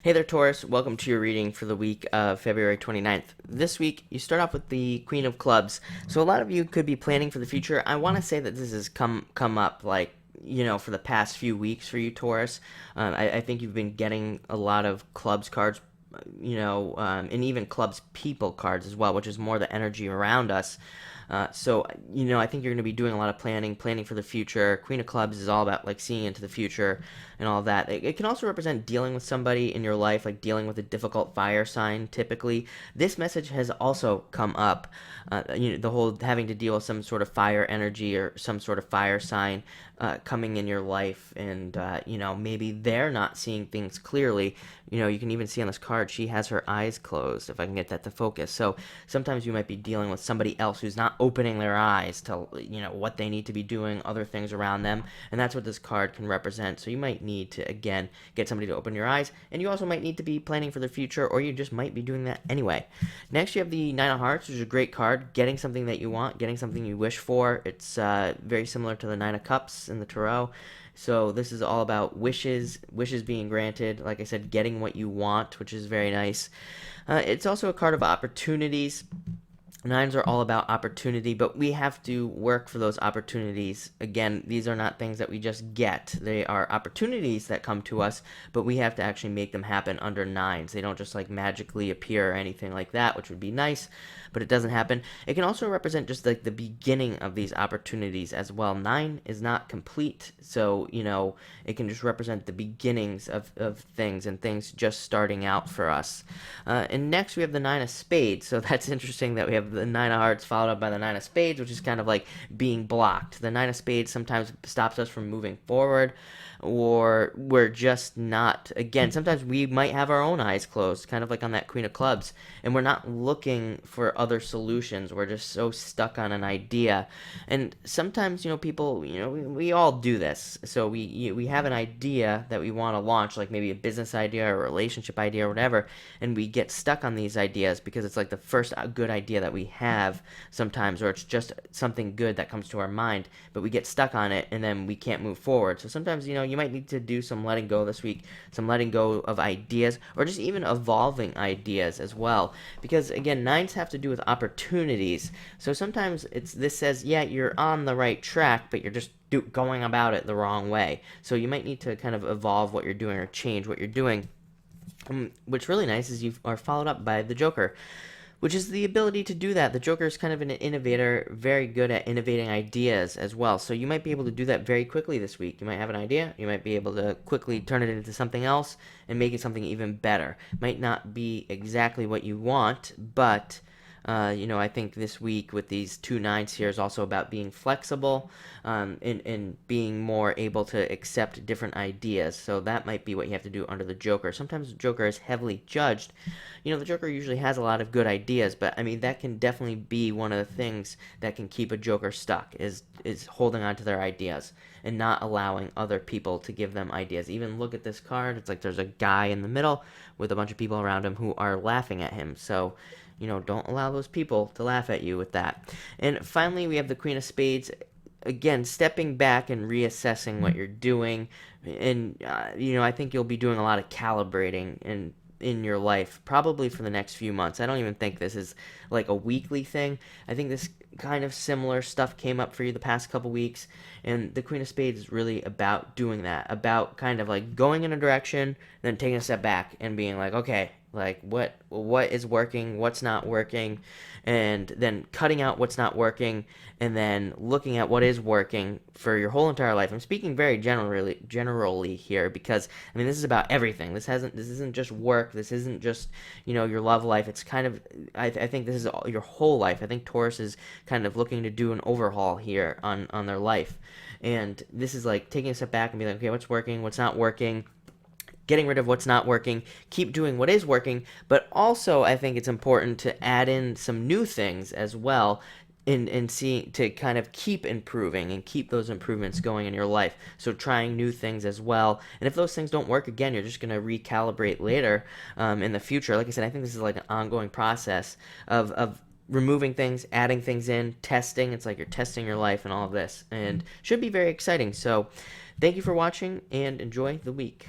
Hey there, Taurus. Welcome to your reading for the week of February 29th. This week, you start off with the Queen of Clubs. So a lot of you could be planning for the future. I want to say that this has come up for the past few weeks for you, Taurus. I think you've been getting a lot of clubs cards, and even clubs people cards as well, which is more the energy around us. I think you're going to be doing a lot of planning for the future. Queen of Clubs is all about like seeing into the future and all that. It can also represent dealing with somebody in your life, like dealing with a difficult fire sign. Typically, this message has also come up. The whole having to deal with some sort of fire energy or some sort of fire sign coming in your life, and maybe they're not seeing things clearly. You can even see on this card she has her eyes closed. If I can get that to focus, so sometimes you might be dealing with somebody else who's not opening their eyes to what they need to be doing, other things around them, and that's what this card can represent. So you might need to again get somebody to open your eyes, and you also might need to be planning for the future, or you just might be doing that anyway. Next, you have the Nine of Hearts, which is a great card. Getting something that you want, getting something you wish for. It's very similar to the Nine of Cups in the Tarot. So this is all about wishes being granted. Like I said, getting what you want, which is very nice. It's also a card of opportunities. Nines are all about opportunity, but we have to work for those opportunities. Again, these are not things that we just get. They are opportunities that come to us, but we have to actually make them happen under nines. They don't just like magically appear or anything like that, which would be nice, but it doesn't happen. It can also represent just like the beginning of these opportunities as well. Nine is not complete, so it can just represent the beginnings of things and things just starting out for us. And next we have the Nine of Spades, so that's interesting that we have the Nine of Hearts followed up by the Nine of Spades, which is kind of like being blocked. The Nine of Spades sometimes stops us from moving forward, or we're just not, again, sometimes we might have our own eyes closed, kind of like on that Queen of Clubs, and we're not looking for other solutions. We're just so stuck on an idea. And sometimes, people, we all do this. So we have an idea that we want to launch, like maybe a business idea or a relationship idea or whatever, and we get stuck on these ideas because it's like the first good idea that we have sometimes, or it's just something good that comes to our mind, but we get stuck on it and then we can't move forward. So sometimes, you might need to do some letting go this week, some letting go of ideas, or just even evolving ideas as well. Because again, nines have to do with opportunities. So sometimes this says, yeah, you're on the right track, but you're just going about it the wrong way. So you might need to kind of evolve what you're doing or change what you're doing. What's really nice is you are followed up by the Joker, which is the ability to do that. The Joker is kind of an innovator, very good at innovating ideas as well. So you might be able to do that very quickly this week. You might have an idea, you might be able to quickly turn it into something else and make it something even better. Might not be exactly what you want, but I think this week with these two nines here is also about being flexible, and being more able to accept different ideas. So that might be what you have to do under the Joker. Sometimes the Joker is heavily judged. The Joker usually has a lot of good ideas, but I mean that can definitely be one of the things that can keep a Joker stuck is holding on to their ideas and not allowing other people to give them ideas. Even look at this card. It's like there's a guy in the middle with a bunch of people around him who are laughing at him. So don't allow those people to laugh at you with that. And finally, we have the Queen of Spades. Again, stepping back and reassessing what you're doing. And, I think you'll be doing a lot of calibrating in your life, probably for the next few months. I don't even think this is like a weekly thing. I think this kind of similar stuff came up for you the past couple weeks. And the Queen of Spades is really about doing that, about kind of like going in a direction, then taking a step back and being like, okay, like what is working, what's not working, and then cutting out what's not working, and then looking at what is working for your whole entire life. I'm speaking very generally here, because I mean this is about everything. This isn't just work. This isn't just your love life. It's kind of I think this is your whole life. I think Taurus is kind of looking to do an overhaul here on their life, and this is like taking a step back and being like, okay, what's working, what's not working, getting rid of what's not working, keep doing what is working, but also I think it's important to add in some new things as well, and seeing to kind of keep improving and keep those improvements going in your life. So trying new things as well, and if those things don't work, again, you're just going to recalibrate later in the future. Like I said, I think this is like an ongoing process of removing things, adding things in, testing. It's like you're testing your life and all of this, and should be very exciting. So thank you for watching and enjoy the week.